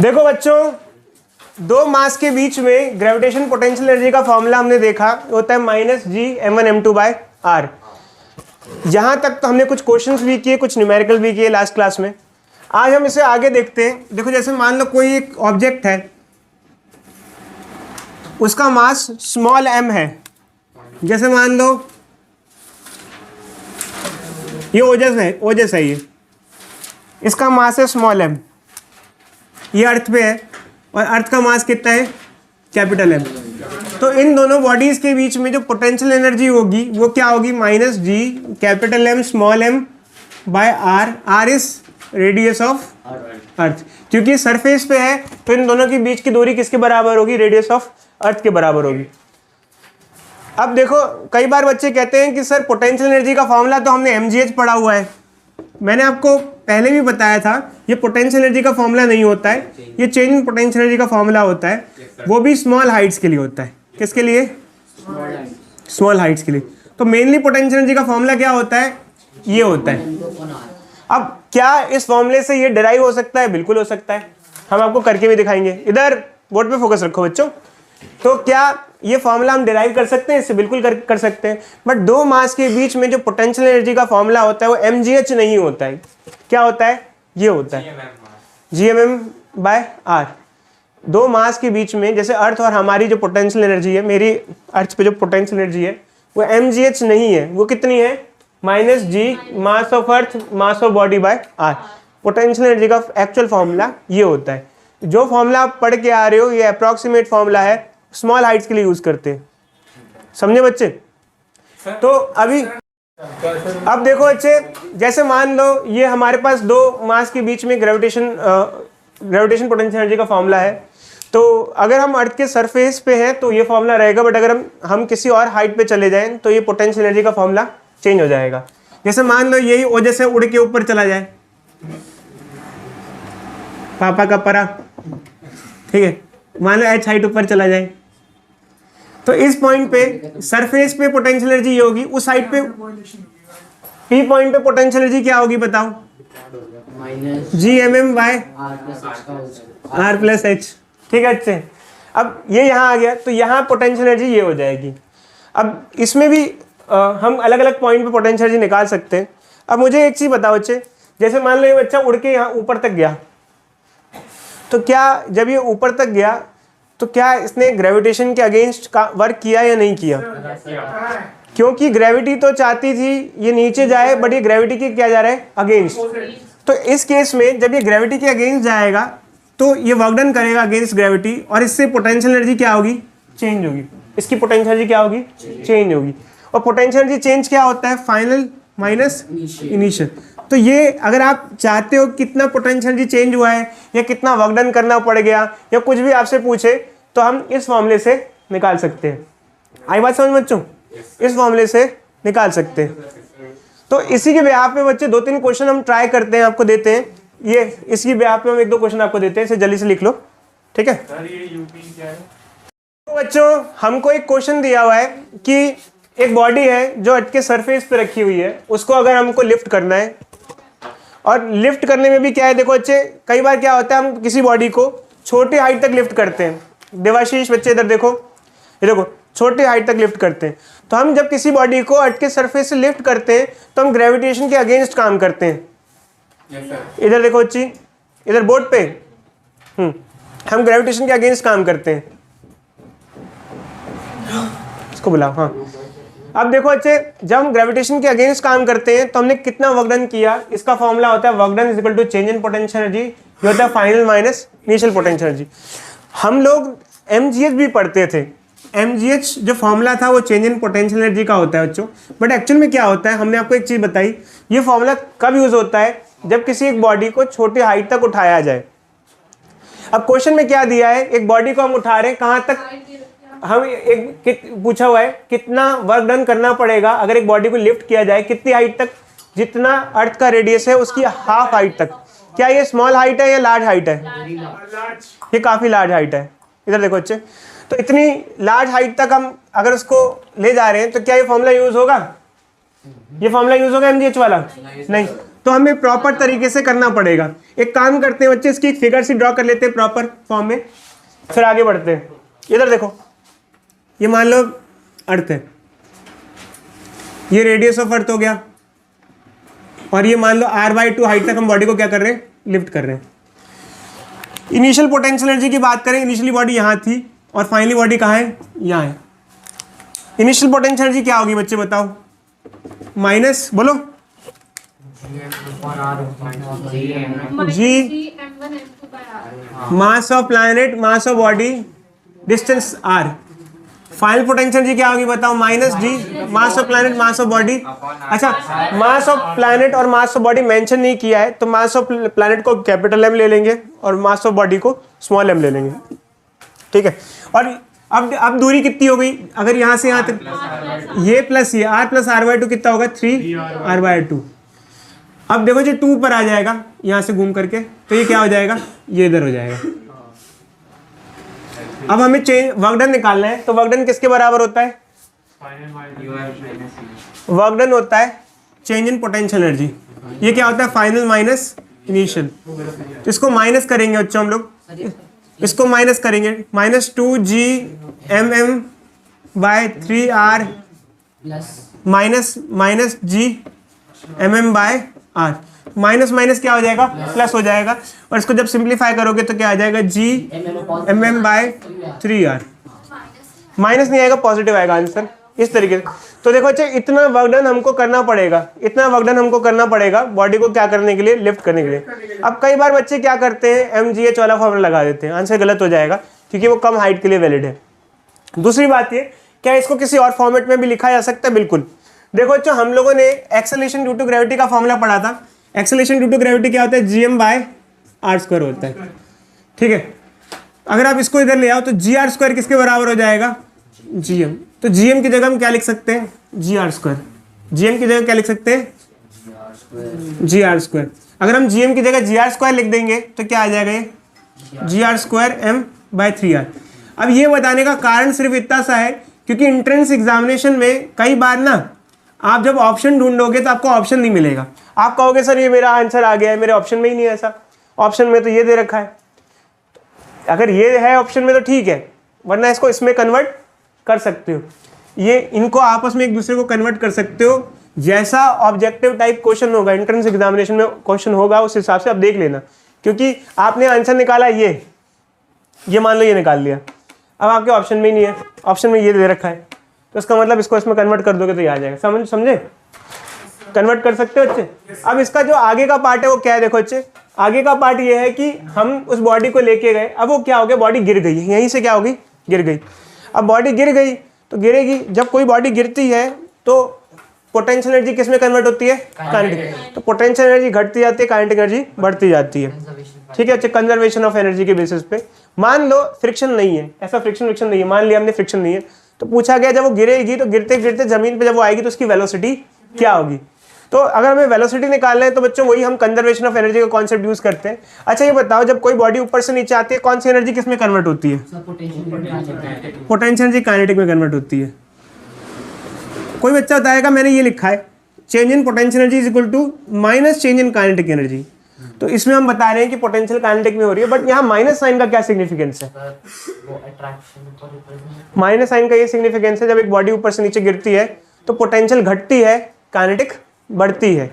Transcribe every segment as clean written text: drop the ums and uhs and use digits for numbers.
देखो बच्चों, दो मास के बीच में ग्रेविटेशन पोटेंशियल एनर्जी का फॉर्मूला हमने देखा होता है -G m1 m2/r। यहां तक तो हमने कुछ क्वेश्चंस भी किए, कुछ न्यूमेरिकल भी किए लास्ट क्लास में। आज हम इसे आगे देखते हैं। देखो, जैसे मान लो कोई एक ऑब्जेक्ट है, उसका मास स्मॉल m है। जैसे मान लो ये ओजस है, ये इसका मास है स्मॉल m। ये अर्थ पे है और अर्थ का मास कितना है, कैपिटल M। तो इन दोनों बॉडीज के बीच में जो पोटेंशियल एनर्जी होगी वो क्या होगी, -G capital M small m by r। r is radius of earth. क्योंकि सरफेस पे है तो इन दोनों के बीच की दूरी किसके बराबर होगी, रेडियस ऑफ अर्थ के बराबर होगी। अब देखो, कई बार बच्चे कहते हैं कि सर पोटेंशियल एनर्जी का फॉर्मूला तो हमने mgh पढ़ा हुआ है। मैंने आपको पहले भी बताया था, ये पोटेंशियल एनर्जी का फॉर्मूला नहीं होता है, ये चेंज इन पोटेंशियल एनर्जी का फॉर्मूला होता है। वो भी स्मॉल हाइट्स के लिए होता है। किसके लिए, स्मॉल हाइट्स के लिए। तो मेनली पोटेंशियल एनर्जी का फॉर्मूला क्या होता है, ये होता है। अब क्या इस फॉर्मूले से ये डिराइव हो सकता है, बिल्कुल हो सकता है, हम आपको करके भी दिखाएंगे। इधर बोर्ड पे फोकस रखो बच्चों। तो क्या ये फॉर्मूला हम डिराइव कर सकते हैं, इससे बिल्कुल कर सकते हैं। बट दो मास के बीच में जो पोटेंशियल एनर्जी का फॉर्मूला होता है वो mgh नहीं होता है। क्या होता है, ये होता है Gmm/r। दो मास के बीच में, जैसे अर्थ और हमारी जो पोटेंशियल एनर्जी है, मेरी अर्थ पे जो पोटेंशियल एनर्जी है वो mgh नहीं है। वो कितनी है, -G mass of earth mass of body by r। Potential energy का एक्चुअल फॉर्मूला ये होता है। जो फॉर्मूला आप पढ़ के आ रहे हो ये अप्रॉक्सीमेट फॉर्मूला है, स्मॉल हाइट्स के लिए यूज करते हैं। समझे बच्चे। तो अभी अब देखो बच्चे, जैसे मान लो ये हमारे पास दो मास के बीच में ग्रेविटेशन पोटेंशियल एनर्जी का फॉर्मूला है। तो अगर हम अर्थ के सरफेस पे हैं तो ये फॉर्मूला रहेगा, बट अगर हम किसी और हाइट पे चले जाएं तो ये पोटेंशियल एनर्जी का फॉर्मूला चेंज हो जाएगा। जैसे मान लो यही ओजस से उड़ के ऊपर चला जाए, पापा का परा, ठीक है, मान लो h हाइट ऊपर चला जाए, तो इस पॉइंट पे सरफेस पे पोटेंशियल एनर्जी ये होगी। उस साइड पे p पॉइंट पे पोटेंशियल एनर्जी क्या होगी बताओ, Gmm/r+h। ठीक है, अच्छे। अब ये यहाँ आ गया तो यहाँ पोटेंशियल एनर्जी ये हो जाएगी। अब इसमें भी हम अलग अलग पॉइंट पे पोटेंशियल एनर्जी निकाल सकते हैं। अब मुझे एक चीज़ बताओ बच्चे, जैसे मान लो ये बच्चा उड़ के यहाँ ऊपर तक गया, तो क्या जब ये ऊपर तक गया तो क्या इसने ग्रेविटेशन के अगेंस्ट का वर्क किया या नहीं किया? क्योंकि ग्रेविटी तो चाहती थी ये नीचे जाए, बट ये ग्रेविटी के क्या जा रहा है, अगेंस्ट। तो इस केस में जब ये ग्रेविटी के अगेंस्ट जाएगा तो ये वर्क डन करेगा अगेंस्ट ग्रेविटी, और इससे पोटेंशियल एनर्जी क्या होगी, चेंज होगी। इसकी पोटेंशियल एनर्जी क्या होगी, चेंज होगी। और पोटेंशियल एनर्जी चेंज क्या होता है, फाइनल माइनस इनिशियल। तो ये अगर आप चाहते हो कितना पोटेंशियल एनर्जी चेंज हुआ है या कितना वर्क डन करना पड़ गया या कुछ भी आपसे पूछे तो हम इस फॉर्मूले से निकाल सकते हैं। आई बात समझ बच्चों, इस फॉर्मूले से निकाल सकते हैं। तो इसी के बिहाफ पे बच्चे 2-3 क्वेश्चन हम ट्राई करते हैं, आपको देते हैं। ये इसकी बिहाफ पे हम 1-2 क्वेश्चन आपको देते हैं, इसे जल्दी से लिख लो, ठीक है। तो बच्चों हमको एक क्वेश्चन दिया हुआ है कि एक बॉडी है जो अर्थ के सरफेस पे रखी हुई है, उसको अगर हमको लिफ्ट करना है, और लिफ्ट करने में भी क्या है, देखो बच्चे कई बार क्या होता है हम किसी बॉडी को छोटी हाइट तक लिफ्ट करते हैं। देवाशीष बच्चे इधर देखो, ये देखो छोटी हाइट तक लिफ्ट करते हैं। तो हम जब किसी बॉडी को अर्थ के सरफेस से लिफ्ट करते हैं तो हम ग्रेविटेशन के अगेंस्ट काम करते हैं। इधर देखो बच्ची, इधर बोर्ड पे हम ग्रेविटेशन के अगेंस्ट काम करते हैं। इसको बुलाओ, हाँ। अब देखो बच्चे, जब हम ग्रेविटेशन के अगेंस्ट काम करते हैं तो हमने कितना वर्क डन किया, इसका फॉर्मूला होता है work done is equal to change in potential energy. ये होता है final minus initial potential energy. हम लोग mgh भी पढ़ते थे। mgh जो फॉर्मूला था वो चेंज इन पोटेंशियल एनर्जी का होता है बच्चों, बट एक्चुअल में क्या होता है, हमने आपको एक चीज़ बताई। ये फॉर्मूला कब यूज होता है, जब किसी एक बॉडी को छोटी हाइट तक उठाया जाए। अब क्वेश्चन में क्या दिया है, एक बॉडी को हम उठा रहे हैं कहाँ तक, हम एक पूछा हुआ है कितना वर्क डन करना पड़ेगा अगर एक बॉडी को लिफ्ट किया जाए, कितनी हाइट तक, जितना अर्थ का रेडियस है उसकी हाफ हाइट तक। क्या ये स्मॉल हाइट है या लार्ज हाइट है? ये काफी लार्ज हाइट है। इधर देखो बच्चे, तो इतनी लार्ज हाइट तक हम अगर उसको ले जा रहे हैं तो क्या ये फॉर्मूला यूज होगा? ये फॉर्मूला यूज होगा mgh वाला? नहीं। तो हमें प्रॉपर तरीके से करना पड़ेगा। एक काम करते हैं बच्चे, इसकी एक फिगर सी ड्रॉ कर लेते हैं प्रॉपर फॉर्म में, फिर आगे बढ़ते हैं। इधर देखो, ये मान लो अर्थ है, ये रेडियस ऑफ अर्थ हो गया, और ये मान लो r/2 हाइट तक हम बॉडी को क्या कर रहे हैं, लिफ्ट कर रहे हैं। इनिशियल पोटेंशियल एनर्जी की बात करें, इनिशियली बॉडी यहाँ थी और फाइनली बॉडी कहाँ है, यहाँ है। इनिशियल पोटेंशियल एनर्जी क्या होगी बच्चे बताओ, माइनस बोलो G mass of planet, mass of body, distance r। Final potential energy क्या होगी बताओ, minus G mass of planet, mass of body. अच्छा, मास ऑफ प्लैनेट और मास ऑफ बॉडी मेंशन नहीं किया है, तो मास ऑफ प्लैनेट को कैपिटल M ले लेंगे और मास ऑफ बॉडी को स्मॉल m ले लेंगे, ठीक है। और अब दूरी कितनी हो गई, अगर यहाँ से यहाँ तक ये प्लस ये r प्लस r/2 कितना होगा, 3r/2। अब देखो जी 2 पर आ जाएगा यहाँ से घूम करके, तो ये क्या हो जाएगा, ये इधर हो जाएगा। अब हमें वर्क डन निकालना है, तो वर्क डन किसके बराबर होता है, वर्क डन होता है चेंज इन पोटेंशियल एनर्जी। ये क्या होता है, फाइनल माइनस इनिशियल। तो इसको माइनस करेंगे बच्चों हम लोग, इसको माइनस करेंगे, -2gmm/3r minus -gmm/r। Minus minus क्या हो जाएगा, प्लस हो जाएगा, और इसको जब सिंप्लीफाई करोगे तो क्या आ जाएगा, gmm/3r। माइनस नहीं आएगा, पॉजिटिव आएगा आंसर, इस तरीके से। तो देखो अच्छा, इतना वर्क डन हमको करना पड़ेगा, इतना वर्क डन हमको करना पड़ेगा बॉडी को क्या करने के लिए, लिफ्ट करने के लिए। अब कई बार बच्चे क्या करते हैं, mgh वाला फॉर्मूला लगा देते हैं, आंसर गलत हो जाएगा क्योंकि वो कम हाइट के लिए वैलिड है। दूसरी बात ये, क्या इसको किसी और फॉर्मेट में भी लिखा जा सकता है, बिल्कुल। देखो अच्छा, हम लोगों ने एक्सेलरेशन ड्यू टू ग्रेविटी का फॉर्मूला पढ़ा था। एक्सेलरेशन ड्यू टू ग्रेविटी क्या होता है, gm/r² होता है, ठीक है। अगर आप इसको इधर ले आओ तो gr² किसके बराबर हो जाएगा, gm। तो gm की जगह हम क्या लिख सकते हैं, gr²। gm की जगह क्या लिख सकते हैं, gr²। अगर हम gm की जगह gr² लिख देंगे तो क्या आ जाएगा, ये gr²m/3r। अब ये बताने का कारण सिर्फ इतना सा है क्योंकि एंट्रेंस एग्जामिनेशन में कई बार ना आप जब ऑप्शन ढूंढोगे तो आपको ऑप्शन नहीं मिलेगा। आप कहोगे सर ये मेरा आंसर आ गया है, मेरे ऑप्शन में ही नहीं है ऐसा, ऑप्शन में तो ये दे रखा है। अगर ये है ऑप्शन में तो ठीक है, वरना इसको इसमें कन्वर्ट कर सकते हो। ये इनको आपस में एक दूसरे को कन्वर्ट कर सकते हो। जैसा ऑब्जेक्टिव टाइप क्वेश्चन होगा, एंट्रेंस एग्जामिनेशन में क्वेश्चन होगा, उस हिसाब से आप देख लेना। क्योंकि आपने आंसर निकाला ये मान लो ये निकाल लिया, अब आपके ऑप्शन में ही नहीं है, ऑप्शन में ये दे रखा है, तो इसका मतलब इसको इसमें कन्वर्ट कर दोगे तो ये आ जाएगा। समझे, कन्वर्ट कर सकते हो अच्छे। अब इसका जो आगे का पार्ट है वो क्या है, देखो अच्छे, आगे का पार्ट ये है कि हम उस बॉडी को लेके गए, अब वो क्या हो गया, बॉडी गिर गई, यहीं से क्या होगी, गिर गई। अब बॉडी गिर गई तो गिरेगी, जब कोई बॉडी गिरती है तो पोटेंशियल एनर्जी किस में कन्वर्ट होती है, काइनेटिक। तो पोटेंशियल एनर्जी घटती जाती है, काइनेटिक एनर्जी बढ़ती जाती है, ठीक है। अच्छा, कंजर्वेशन ऑफ एनर्जी के बेसिस पे मान लो फ्रिक्शन नहीं है, ऐसा फ्रिक्शन नहीं है, मान लिया हमने फ्रिक्शन नहीं है, तो पूछा गया जब वो गिरेगी तो गिरते गिरते जमीन पे जब वो आएगी तो उसकी वेलोसिटी क्या होगी। तो अगर हमें वेलोसिटी निकालना है तो बच्चों वही हम कंजर्वेशन ऑफ एनर्जी का कॉन्सेप्ट यूज करते हैं। अच्छा ये बताओ, जब कोई बॉडी ऊपर से नीचे आती है कौन सी एनर्जी किस में कन्वर्ट होती है, पोटेंशियल एनर्जी काइनेटिक में कन्वर्ट होती है। कोई बच्चा बताएगा मैंने ये लिखा है change in potential energy is equal to minus change in kinetic energy, तो इसमें हम बता रहे हैं कि पोटेंशियल काइनेटिक में हो रही है, बट यहाँ माइनस साइन का क्या सिग्निफिकेंस है, माइनस साइन का ये सिग्निफिकेंस है जब एक बॉडी ऊपर से नीचे गिरती है तो पोटेंशियल घटती है, काइनेटिक बढ़ती है।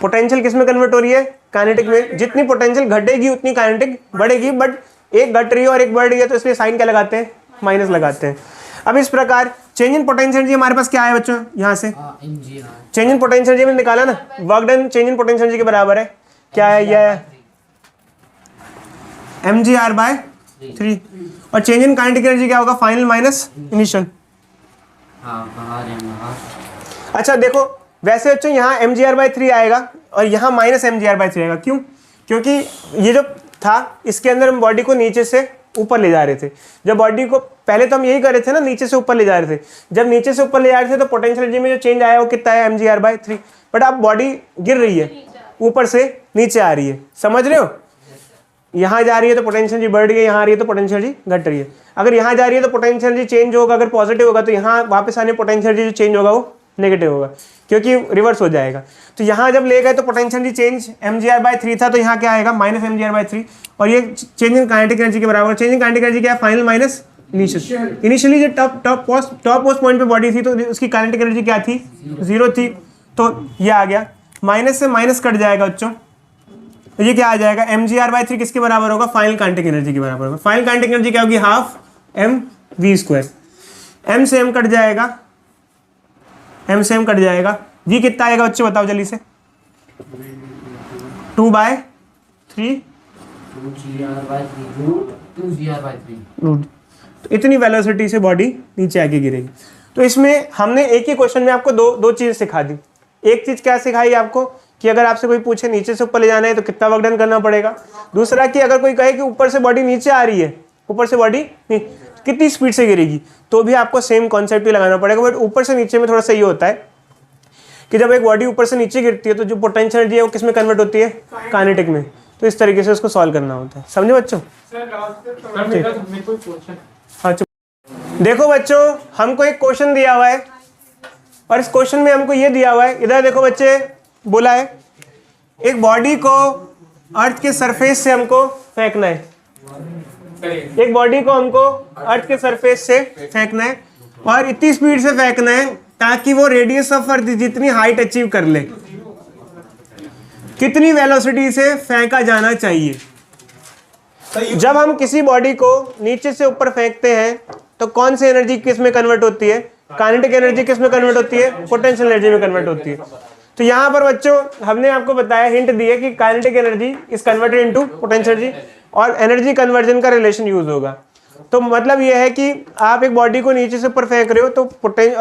पोटेंशियल किस में कन्वर्ट हो रही है, काइनेटिक में। जितनी पोटेंशियल घटेगी उतनी काइनेटिक बढ़ेगी, बट एक घट रही है और एक बढ़ रही है तो इसलिए साइन क्या लगाते हैं, माइनस लगाते हैं। अब इस प्रकार चेंज इन पोटेंशियल एनर्जी हमारे पास क्या है बच्चों, यहाँ से चेंज इन पोटेंशियल एनर्जी में निकाला ना, work done change in potential energy के बराबर है, क्या है, यह mgr/3। और चेंज इन काइनेटिक एनर्जी क्या होगा, फाइनल माइनस इनिशियल। अच्छा देखो, वैसे बच्चों यहाँ mgr/3 आएगा और यहाँ माइनस mgr/3 आएगा, क्यों, क्योंकि ये जो था इसके अंदर हम बॉडी को नीचे से ऊपर ले जा रहे थे। जब बॉडी को पहले तो हम यही कर रहे थे ना, नीचे से ऊपर ले जा रहे थे, जब नीचे से ऊपर ले जा रहे थे तो पोटेंशियल एनर्जी में जो चेंज आया वो कितना है, mgr/3। बट अब बॉडी गिर रही है, ऊपर से नीचे आ रही है, समझ रहे हो, यहाँ जा रही है तो पोटेंशियल एनर्जी बढ़ रही है, यहाँ आ रही है तो पोटेंशियल एनर्जी घट रही है। अगर यहाँ जा रही है तो पोटेंशियल एनर्जी चेंज होगा, अगर पॉजिटिव होगा तो यहाँ वापस आने पोटेंशियल एनर्जी जो चेंज होगा वो नेगेटिव होगा क्योंकि रिवर्स हो जाएगा। तो यहाँ जब ले गए तो पोटेंशियल चेंज mgr/3 था, तो यहाँ क्या आएगा -mgr/3, और ये चेंज इन काइनेटिक एनर्जी के बराबर। चेंज इन काइनेटिक एनर्जी क्या है, फाइनल माइनस इनिशियल। इनिशियली जो टॉप मोस्ट पॉइंट पे बॉडी थी तो उसकी काइनेटिक एनर्जी क्या थी, 0 थी, तो ये आ गया। माइनस से माइनस कट जाएगा बच्चों, तो ये क्या आ जाएगा mgr/3 किसके बराबर होगा, फाइनल काइनेटिक एनर्जी के बराबर होगा। फाइनल काइनेटिक एनर्जी क्या होगी, हाफ mv²। m से m कट जाएगा, m से m कट जाएगा, v कितना आएगा बच्चों बताओ जल्दी से, 2/3 रूट। तो इतनी वेलोसिटी से बॉडी नीचे आके गिरेगी। तो इसमें हमने एक ही क्वेश्चन में आपको दो चीज सिखा दी। एक चीज क्या सिखाई आपको कि अगर आपसे कोई पूछे नीचे से ऊपर ले जाना है तो कितना वर्क डन करना पड़ेगा। दूसरा कि अगर कोई कहे कि ऊपर से बॉडी नीचे आ रही है, ऊपर से बॉडी कितनी स्पीड से गिरेगी, तो भी आपको सेम कॉन्सेप्ट ही लगाना पड़ेगा। बट ऊपर से नीचे में थोड़ा सा ये होता है कि जब एक बॉडी ऊपर से नीचे गिरती है तो जो पोटेंशियल एनर्जी है वो किस में कन्वर्ट होती है, काइनेटिक में। तो इस तरीके से उसको सॉल्व करना होता है, समझे बच्चों। अच्छा देखो बच्चों, हमको एक क्वेश्चन दिया हुआ है और इस क्वेश्चन में हमको ये दिया हुआ है, इधर देखो बच्चे, बोला है एक बॉडी को अर्थ के सरफेस से हमको फेंकना है। एक बॉडी को हमको अर्थ के सरफेस से फेंकना है और इतनी स्पीड से फेंकना है ताकि वो रेडियस ऑफ अर्थ जितनी हाइट अचीव कर ले। कितनी वेलोसिटी से फेंका जाना चाहिए। जब हम किसी बॉडी को नीचे से ऊपर फेंकते हैं तो कौन सी एनर्जी किस में कन्वर्ट होती है, काइनेटिक एनर्जी किस में कन्वर्ट होती है, पोटेंशियल एनर्जी में कन्वर्ट होती है। तो यहाँ पर बच्चों हमने आपको बताया, हिंट दिए कि kinetic energy is converted into potential energy और एनर्जी कन्वर्जन का रिलेशन यूज होगा। तो मतलब ये है कि आप एक बॉडी को नीचे से ऊपर फेंक रहे हो तो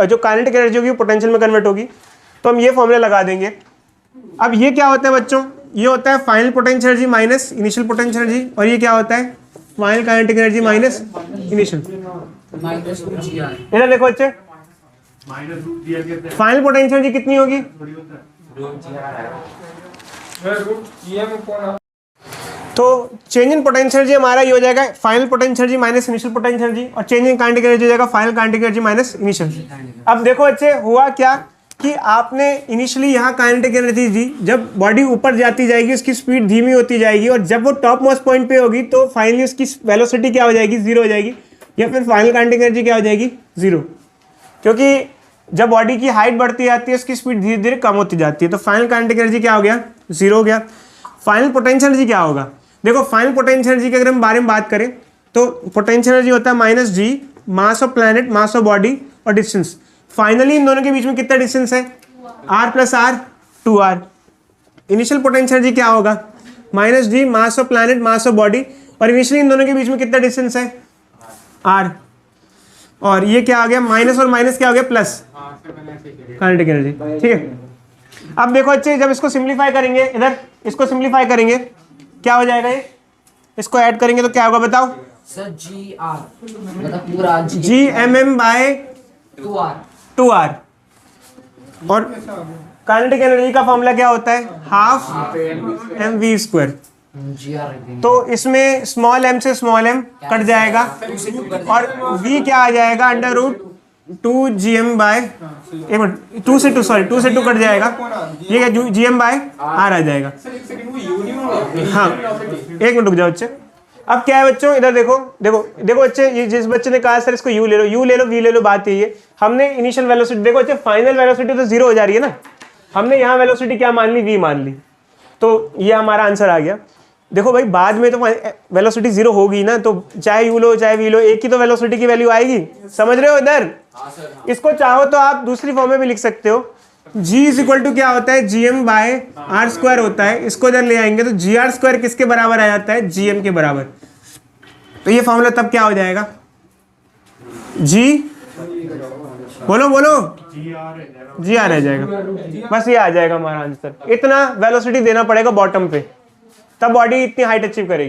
जो काइनेटिक एनर्जी होगी पोटेंशियल में कन्वर्ट होगी। तो हम ये फॉर्मूला लगा देंगे। अब ये क्या होता है बच्चों, ये होता है final potential energy minus initial potential energy, और ये क्या होता है final kinetic energy minus initial. इधर देखो बच्चे, फाइनल पोटेंशियल एनर्जी कितनी होगी, तो चेंज इन पोटेंशियल एनर्जी हमारा ये हो जाएगा final potential energy minus initial potential energy, और चेंज इन काइनेटिक एनर्जी हो जाएगा final kinetic energy minus initial. अब देखो बच्चे, हुआ क्या कि आपने इनिशियली यहाँ काइनेटिक एनर्जी दी, जब बॉडी ऊपर जाती जाएगी उसकी स्पीड धीमी होती जाएगी और जब वो टॉप मोस्ट पॉइंट पे होगी तो फाइनली उसकी वेलोसिटी क्या हो जाएगी, 0 हो जाएगी, या फिर फाइनल काइनेटिक एनर्जी क्या हो जाएगी, 0। क्योंकि जब बॉडी की हाइट बढ़ती जाती है उसकी स्पीड धीरे धीरे कम होती जाती है, तो फाइनल काइनेटिक एनर्जी क्या हो गया, 0 हो गया। फाइनल पोटेंशियल एनर्जी क्या होगा, देखो फाइनल पोटेंशियल एनर्जी के अगर हम बारे में बात करें तो पोटेंशियल एनर्जी होता है -g mass of planet, mass of body और डिस्टेंस। फाइनली इन दोनों के बीच में कितना डिस्टेंस है, r + r 2r। Initial potential energy क्या होगा, -g mass of planet, mass of body, और इनिशियली इन दोनों के बीच में कितना डिस्टेंस है, r। और ये क्या आ गया, माइनस और माइनस क्या हो गया, प्लस काइनेटिक एनर्जी, ठीक है। अब देखो अच्छे, जब इसको सिंप्लीफाई करेंगे, इधर इसको सिंप्लीफाई करेंगे क्या हो जाएगा, ये इसको ऐड करेंगे तो क्या होगा बताओ सर, GR मतलब पूरा Gmm/2r। और काइनेटिक एनर्जी का फॉर्मूला क्या होता है, हाफ mv²। तो इसमें स्मॉल m से स्मॉल m कट जाएगा और v क्या आ जाएगा, √2 2 से 2 कट जाएगा, ये क्या gm/r आ जाएगा। हाँ एक मिनट रुक जाओ बच्चे। अब क्या है बच्चों, इधर देखो देखो देखो बच्चे, ये जिस बच्चे ने कहा सर इसको u ले लो, u ले लो, v ले लो, बात यही है। हमने इनिशियल वेलोसिटी, देखो बच्चे फाइनल वेलोसिटी तो 0 हो जा रही है ना, हमने यहाँ वेलोसिटी क्या मान ली, v मान ली, तो ये हमारा आंसर आ गया। देखो भाई बाद में तो वेलोसिटी 0 होगी ना, तो चाहे u लो चाहे v लो, एक ही तो वेलोसिटी की वैल्यू आएगी, समझ रहे हो इधर। इसको चाहो तो आप दूसरी फॉर्म में भी लिख सकते हो, g = क्या होता है, gm/r² होता है। इसको इधर ले आएंगे तो gr² किसके बराबर आ जाता है, gm के बराबर। तो ये फॉर्मूला तब क्या हो जाएगा, g बोलो बोलो gr आ जाएगा, बस ये आ जाएगा हमारा आंसर। इतना वेलोसिटी देना पड़ेगा बॉटम पे, तब बॉडी इतनी हाइट अचीव करेगी।